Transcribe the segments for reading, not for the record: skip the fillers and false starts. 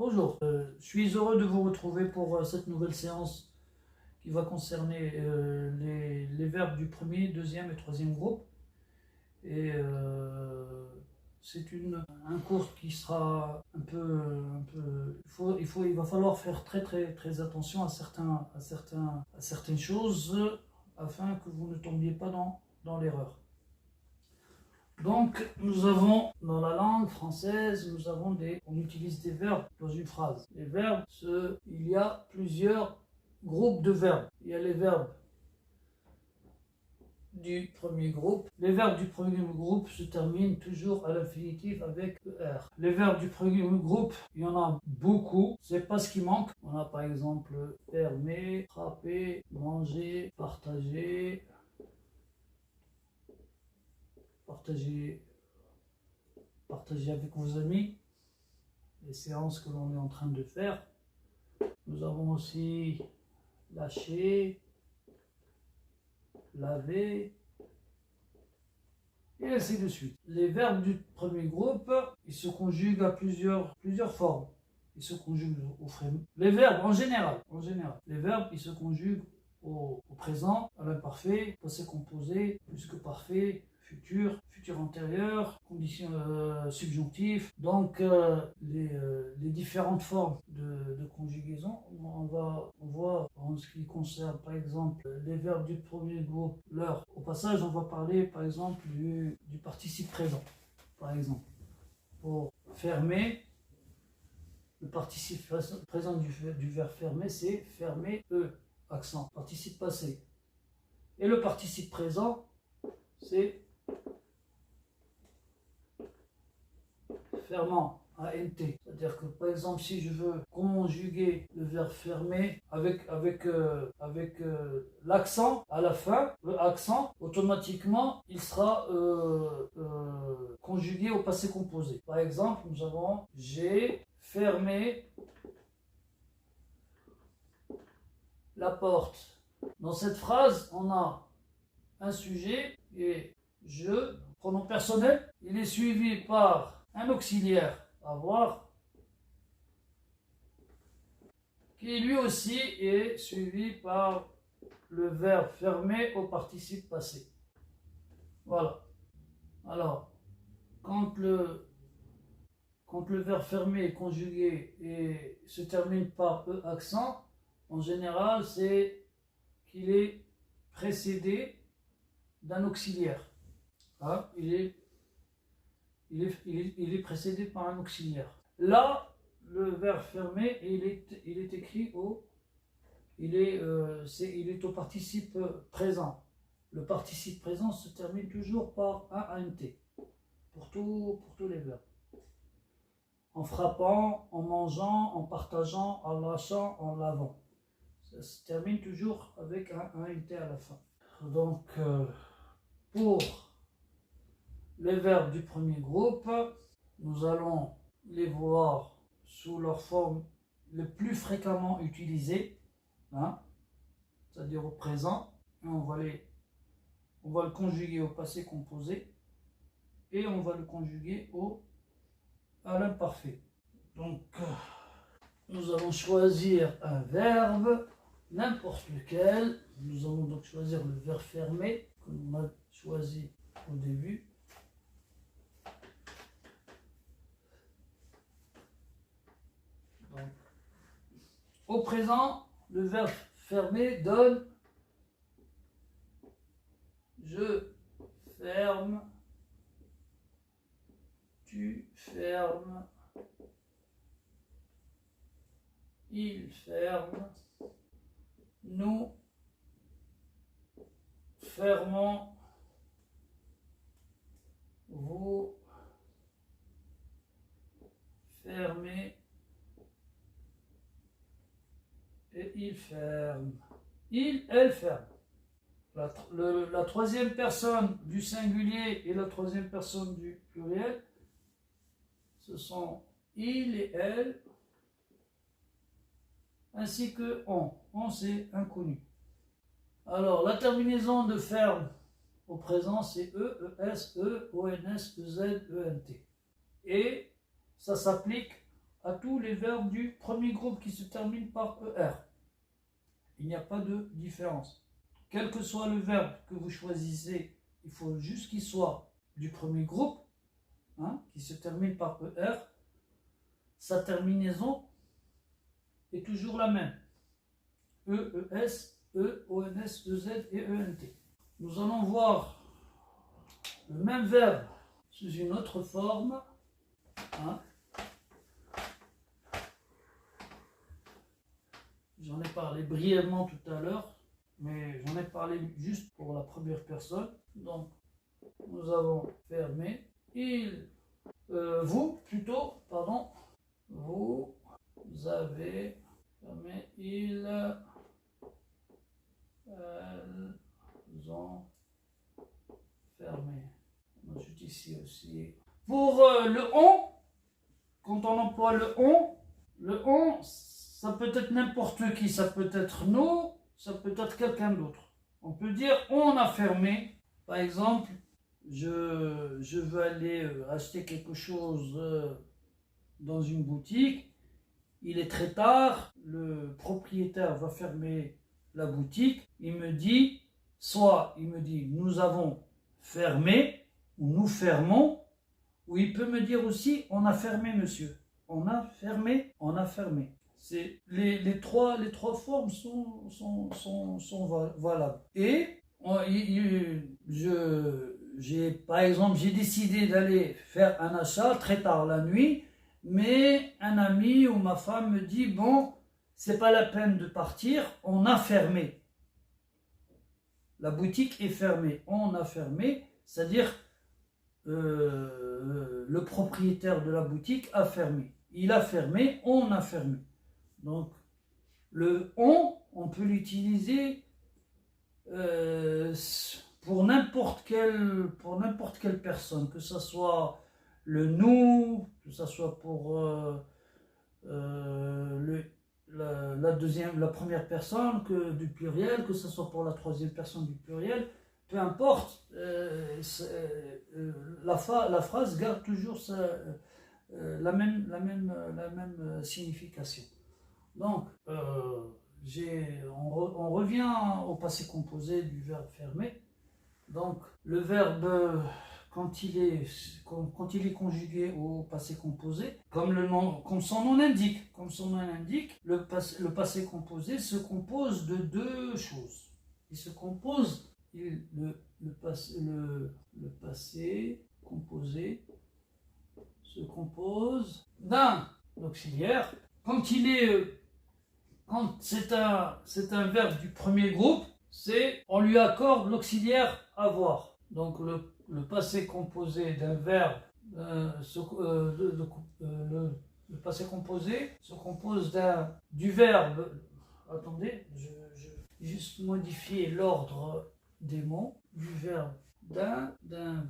Bonjour, je suis heureux de vous retrouver pour cette nouvelle séance qui va concerner les verbes du premier, deuxième et troisième groupe. Et c'est un cours qui sera un peu il va falloir faire très attention à certaines choses afin que vous ne tombiez pas dans l'erreur. Donc, nous avons, dans la langue française, on utilise des verbes dans une phrase. Les verbes, il y a plusieurs groupes de verbes. Il y a les verbes du premier groupe. Les verbes du premier groupe se terminent toujours à l'infinitif avec ER. Les verbes du premier groupe, il y en a beaucoup. C'est pas ce qui manque. On a par exemple fermer, frapper, manger, partager avec vos amis, les séances que l'on est en train de faire. Nous avons aussi lâcher, laver, et ainsi de suite. Les verbes du premier groupe, ils se conjuguent à plusieurs formes. Ils se conjuguent au frame. Les verbes en général, les verbes, ils se conjuguent au présent, à l'imparfait, passé composé, plus que parfait, futur antérieur, condition subjonctif. Donc les différentes formes de conjugaison, on voit en ce qui concerne par exemple les verbes du premier groupe, l'heure. Au passage, on va parler par exemple du participe présent. Par exemple, pour fermer, le participe présent du verbe fermer, c'est fermer, accent, participe passé. Et le participe présent, c'est fermant, ANT. C'est-à-dire que par exemple, si je veux conjuguer le verbe fermer avec l'accent à la fin, le accent, automatiquement, il sera conjugué au passé composé. Par exemple, nous avons j'ai fermé la porte. Dans cette phrase, on a un sujet et je, pronom personnel, il est suivi par un auxiliaire, avoir, qui lui aussi est suivi par le verbe fermer au participe passé. Voilà. Alors, quand le verbe fermer est conjugué et se termine par E accent, en général, c'est qu'il est précédé d'un auxiliaire. Hein, il est précédé par un auxiliaire. Là, le verbe fermer, il est écrit il est au participe présent. Le participe présent se termine toujours par un ANT pour tous les verbes. En frappant, en mangeant, en partageant, en lâchant, en lavant. Ça se termine toujours avec un ANT à la fin. Donc, pour les verbes du premier groupe, nous allons les voir sous leur forme le plus fréquemment utilisée, hein, c'est-à-dire au présent, et on va le conjuguer au passé composé et on va le conjuguer à l'imparfait. Donc, nous allons choisir un verbe, n'importe lequel. Nous allons donc choisir le verbe fermer que l'on a choisi au début. Donc, au présent, le verbe fermer donne je ferme, tu fermes, il ferme, nous fermons, vous fermez et il ferme. Il, elle ferme. La troisième personne du singulier et la troisième personne du pluriel, ce sont il et elle, ainsi que on. On, c'est inconnu. Alors, la terminaison de ferme au présent, c'est E, ES, E, ONS, EZ, ENT. Et ça s'applique à tous les verbes du premier groupe qui se terminent par ER. Il n'y a pas de différence. Quel que soit le verbe que vous choisissez, il faut juste qu'il soit du premier groupe, qui se termine par ER. Sa terminaison est toujours la même. E, ES, E, ONS, EZ et ENT. Nous allons voir le même verbe sous une autre forme. J'en ai parlé brièvement tout à l'heure, mais j'en ai parlé juste pour la première personne. Donc, nous avons fermé. Vous avez fermé. Ils ont fermé. On ajoute ici aussi. Pour le on, quand on emploie le on, ça peut être n'importe qui, ça peut être nous, ça peut être quelqu'un d'autre. On peut dire on a fermé. Par exemple, je veux aller acheter quelque chose dans une boutique. Il est très tard, le propriétaire va fermer la boutique. Il me dit nous avons fermé ou nous fermons, ou il peut me dire aussi on a fermé monsieur. On a fermé, on a fermé. C'est les trois formes sont valables. Et par exemple, j'ai décidé d'aller faire un achat très tard la nuit, mais un ami ou ma femme me dit bon, c'est pas la peine de partir, on a fermé. La boutique est fermée, on a fermé, c'est-à-dire le propriétaire de la boutique a fermé. Il a fermé, on a fermé. Donc, le on peut l'utiliser pour n'importe quelle personne, que ce soit le nous, que ce soit pour la première personne du pluriel, que ce soit pour la troisième personne du pluriel, peu importe, la phrase garde toujours la même signification. Donc, on revient au passé composé du verbe fermer. Donc, le verbe, quand il est conjugué au passé composé, comme son nom l'indique, le passé composé se compose de deux choses. Le passé composé se compose d'un auxiliaire. Quand c'est un verbe du premier groupe, on lui accorde l'auxiliaire avoir. Donc le passé composé d'un verbe, le passé composé se compose du verbe. Attendez, je vais juste modifier l'ordre des mots. Du verbe d'un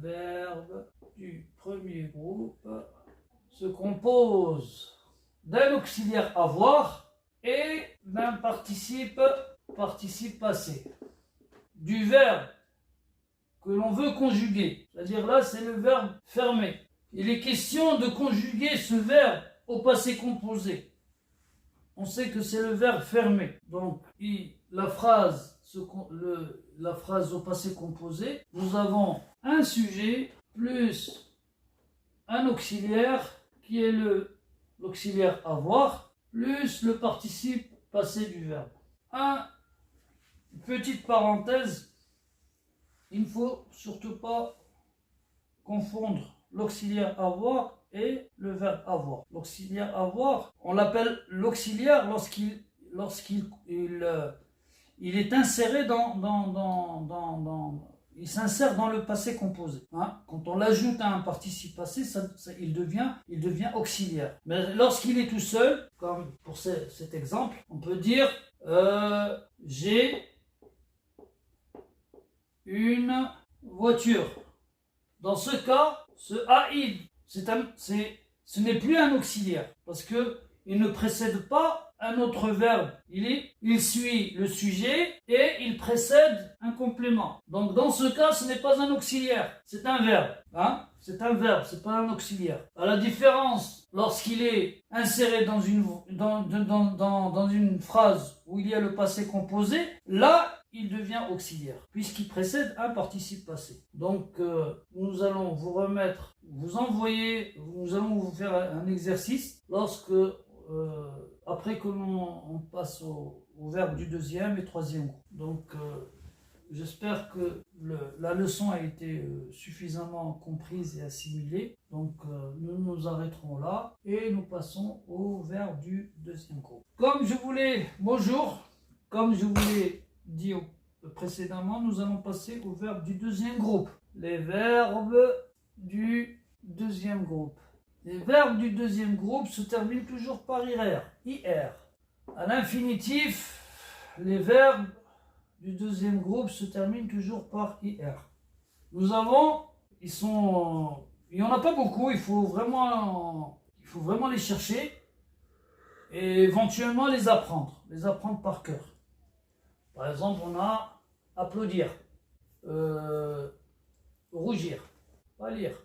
verbe du premier groupe se compose d'un auxiliaire avoir et d'un participe passé. Du verbe que l'on veut conjuguer, c'est-à-dire là c'est le verbe fermer. Il est question de conjuguer ce verbe au passé composé. On sait que c'est le verbe fermer. Donc la phrase au passé composé, nous avons un sujet plus un auxiliaire qui est l'auxiliaire avoir plus le participe passé du verbe. Petite parenthèse, il ne faut surtout pas confondre l'auxiliaire avoir et le verbe avoir. L'auxiliaire avoir, on l'appelle l'auxiliaire lorsqu'il est inséré il s'insère dans le passé composé. Quand on l'ajoute à un participe passé, il devient auxiliaire. Mais lorsqu'il est tout seul, comme pour cet exemple, on peut dire j'ai une voiture. Dans ce cas, ce aïd, ce n'est plus un auxiliaire parce qu'il ne précède pas un autre verbe, il suit le sujet et il précède un complément. Donc dans ce cas, ce n'est pas un auxiliaire, c'est un verbe. Hein? C'est un verbe, c'est pas un auxiliaire. À la différence, lorsqu'il est inséré dans une phrase où il y a le passé composé, là, il devient auxiliaire, puisqu'il précède un participe passé. Donc, nous allons vous remettre, nous allons vous faire un exercice lorsque, après que l'on passe au verbe du deuxième et troisième groupe. Donc, j'espère que la leçon a été suffisamment comprise et assimilée. Donc, nous nous arrêterons là et nous passons au verbe du deuxième groupe. Bonjour, comme je vous l'ai dit précédemment, nous allons passer au verbe du deuxième groupe. Les verbes du deuxième groupe. Les verbes du deuxième groupe se terminent toujours par IR. À l'infinitif, les verbes du deuxième groupe se terminent toujours par IR. Il n'y en a pas beaucoup, il faut vraiment les chercher et éventuellement les apprendre par cœur. Par exemple, on a applaudir, rougir, pâlir,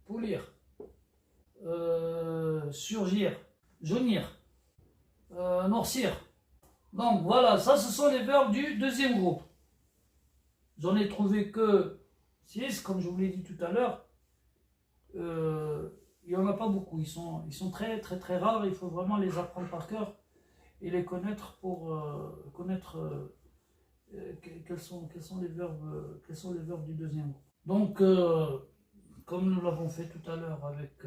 polir, surgir, jaunir, noircir. Donc voilà, ça ce sont les verbes du deuxième groupe. J'en ai trouvé que 6, comme je vous l'ai dit tout à l'heure. Il n'y en a pas beaucoup, ils sont très très très rares, il faut vraiment les apprendre par cœur et les connaître pour connaître quels sont les verbes du deuxième groupe. Donc, comme nous l'avons fait tout à l'heure avec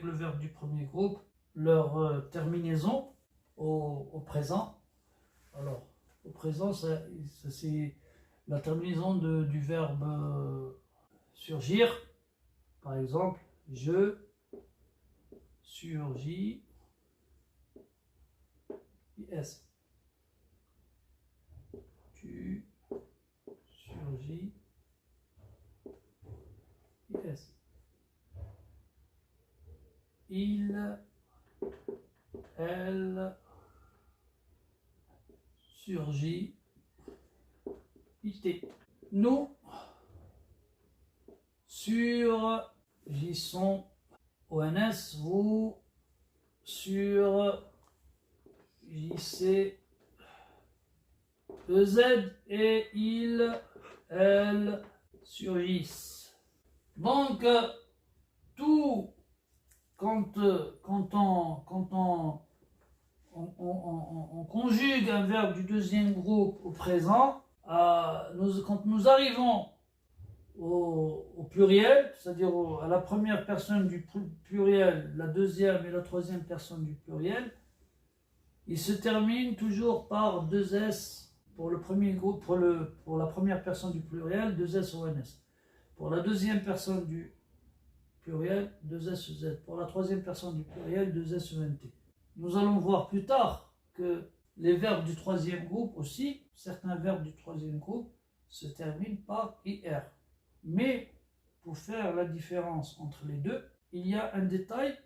le verbe du premier groupe, leur terminaison au présent. Alors, au présent, c'est la terminaison du verbe surgir. Par exemple, je surgis, IS. Tu surgis, IS. Il, elle surgit, IT. Nous surgissons, ONS, vous surgissez, EZ et il, elle surgissent. Donc, tout quand on conjugue un verbe du deuxième groupe au présent, quand nous arrivons au pluriel, c'est-à-dire à la première personne du pluriel, la deuxième et la troisième personne du pluriel, il se termine toujours par 2S pour le premier groupe, pour la première personne du pluriel, 2S ONS. Pour la deuxième personne du pluriel, 2S EZ. Pour la troisième personne du pluriel, 2S ENT. Nous allons voir plus tard que les verbes du troisième groupe aussi, certains verbes du troisième groupe se terminent par IR. Mais pour faire la différence entre les deux, il y a un détail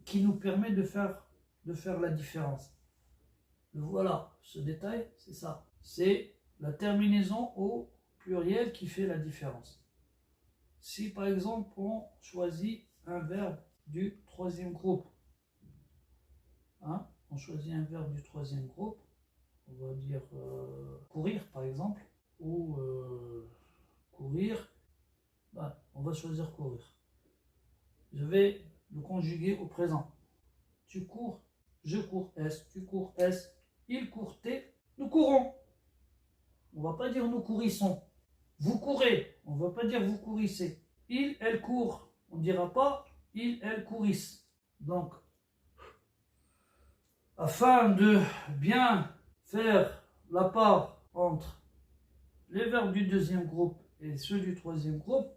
qui nous permet de faire la différence. Voilà, ce détail, c'est ça. C'est la terminaison au pluriel qui fait la différence. Si par exemple on choisit un verbe du troisième groupe, on choisit un verbe du troisième groupe, on va dire courir par exemple, ou courir, on va choisir courir. Je vais le conjuguer au présent. Tu cours, je cours, S, tu cours, S, il court, T, nous courons. On ne va pas dire nous courissons. Vous courez, on ne va pas dire vous courissez. Il, elle court, on ne dira pas il, elle courissent. Donc, afin de bien faire la part entre les verbes du deuxième groupe et ceux du troisième groupe,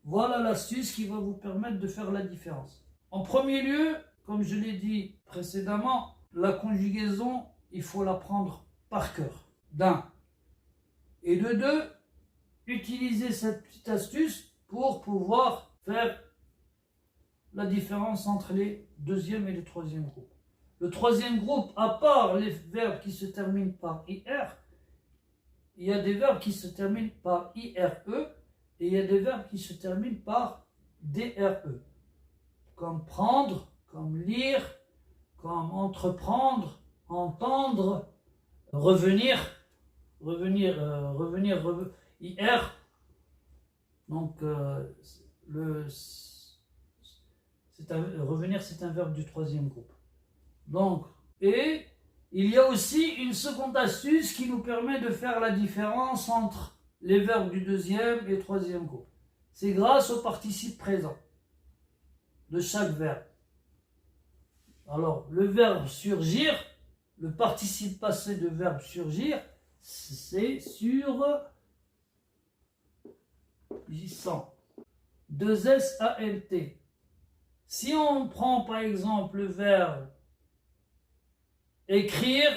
voilà l'astuce qui va vous permettre de faire la différence. En premier lieu, comme je l'ai dit précédemment, la conjugaison, il faut la prendre par cœur, d'un. Et de deux, utiliser cette petite astuce pour pouvoir faire la différence entre les deuxième et les troisième groupes. Le troisième groupe, à part les verbes qui se terminent par IR, il y a des verbes qui se terminent par IRE et il y a des verbes qui se terminent par DRE. Comme prendre, comme lire, comme entreprendre, entendre, revenir, IR. Donc, revenir, c'est un verbe du troisième groupe. Donc, et il y a aussi une seconde astuce qui nous permet de faire la différence entre les verbes du deuxième et troisième groupe. C'est grâce au participe présent de chaque verbe. Alors, le verbe surgir, le participe passé de verbe surgir, c'est surgissant. 2SALT. Si on prend par exemple le verbe écrire,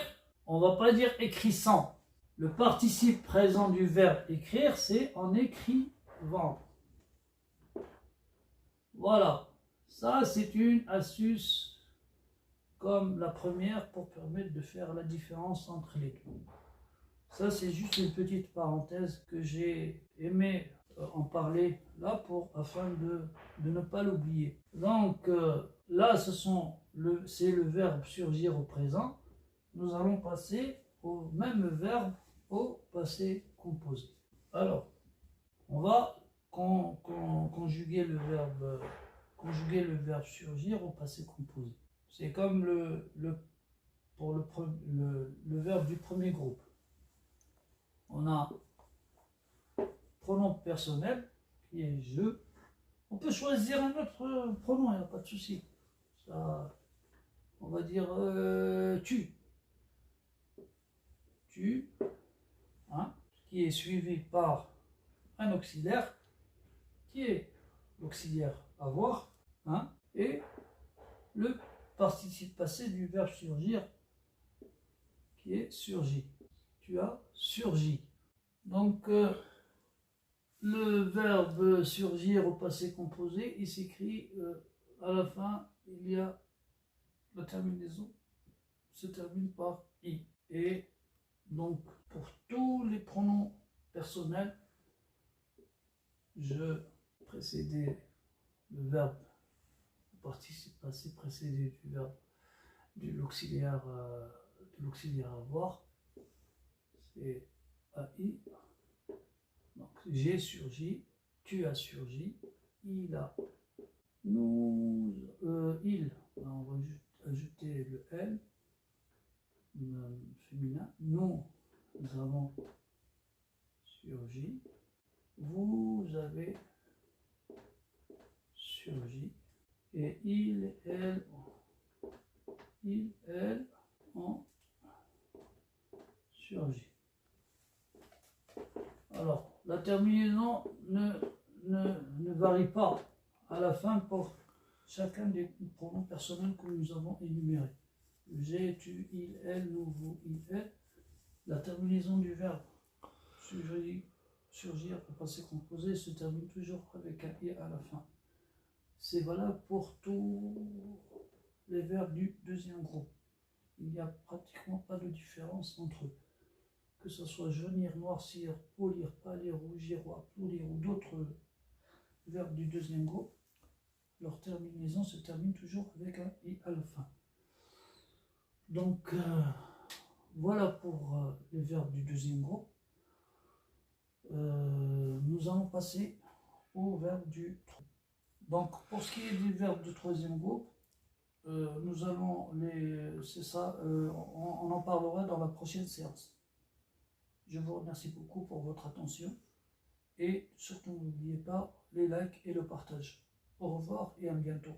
on ne va pas dire écrissant. Le participe présent du verbe écrire, c'est en écrivant. Voilà. Ça, c'est une astuce comme la première pour permettre de faire la différence entre les deux. Ça, c'est juste une petite parenthèse que j'ai aimé en parler là afin de ne pas l'oublier. Donc là, c'est le verbe surgir au présent. Nous allons passer au même verbe au passé composé. Alors, on va conjuguer le verbe surgir au passé composé. C'est comme pour le verbe du premier groupe. On a pronom personnel qui est je. On peut choisir un autre pronom, il n'y a pas de souci. Ça, on va dire tu. Tu, hein, qui est suivi par un auxiliaire, qui est l'auxiliaire avoir, hein, et le participe passé du verbe surgir, qui est surgi. Tu as surgi. Donc, le verbe surgir au passé composé, il s'écrit à la fin, il y a la terminaison, se termine par i. Et donc, pour tous les pronoms personnels, je précédais le verbe participe passé précédé du verbe de l'auxiliaire avoir, c'est AI. Donc j'ai surgi, tu as surgi, il a, nous, il, on va ajouter le L, féminin, nous avons surgi, vous avez surgi, et il, elle ont surgi. Alors, la terminaison ne varie pas à la fin pour chacun des pronoms personnels que nous avons énumérés. J'ai, tu, il, elle, nous, vous, il, elle. La terminaison du verbe surgir au passé composé se termine toujours avec un i à la fin. C'est valable pour tous les verbes du deuxième groupe. Il n'y a pratiquement pas de différence entre eux. Que ce soit jaunir, noircir, polir, pâlir, rougir ou applaudir ou d'autres verbes du deuxième groupe, leur terminaison se termine toujours avec un i à la fin. Donc, voilà pour les verbes du deuxième groupe. Nous allons passer au verbe du troisième. Donc, pour ce qui est des verbes du troisième groupe, nous allons on en parlera dans la prochaine séance. Je vous remercie beaucoup pour votre attention et surtout n'oubliez pas les likes et le partage. Au revoir et à bientôt.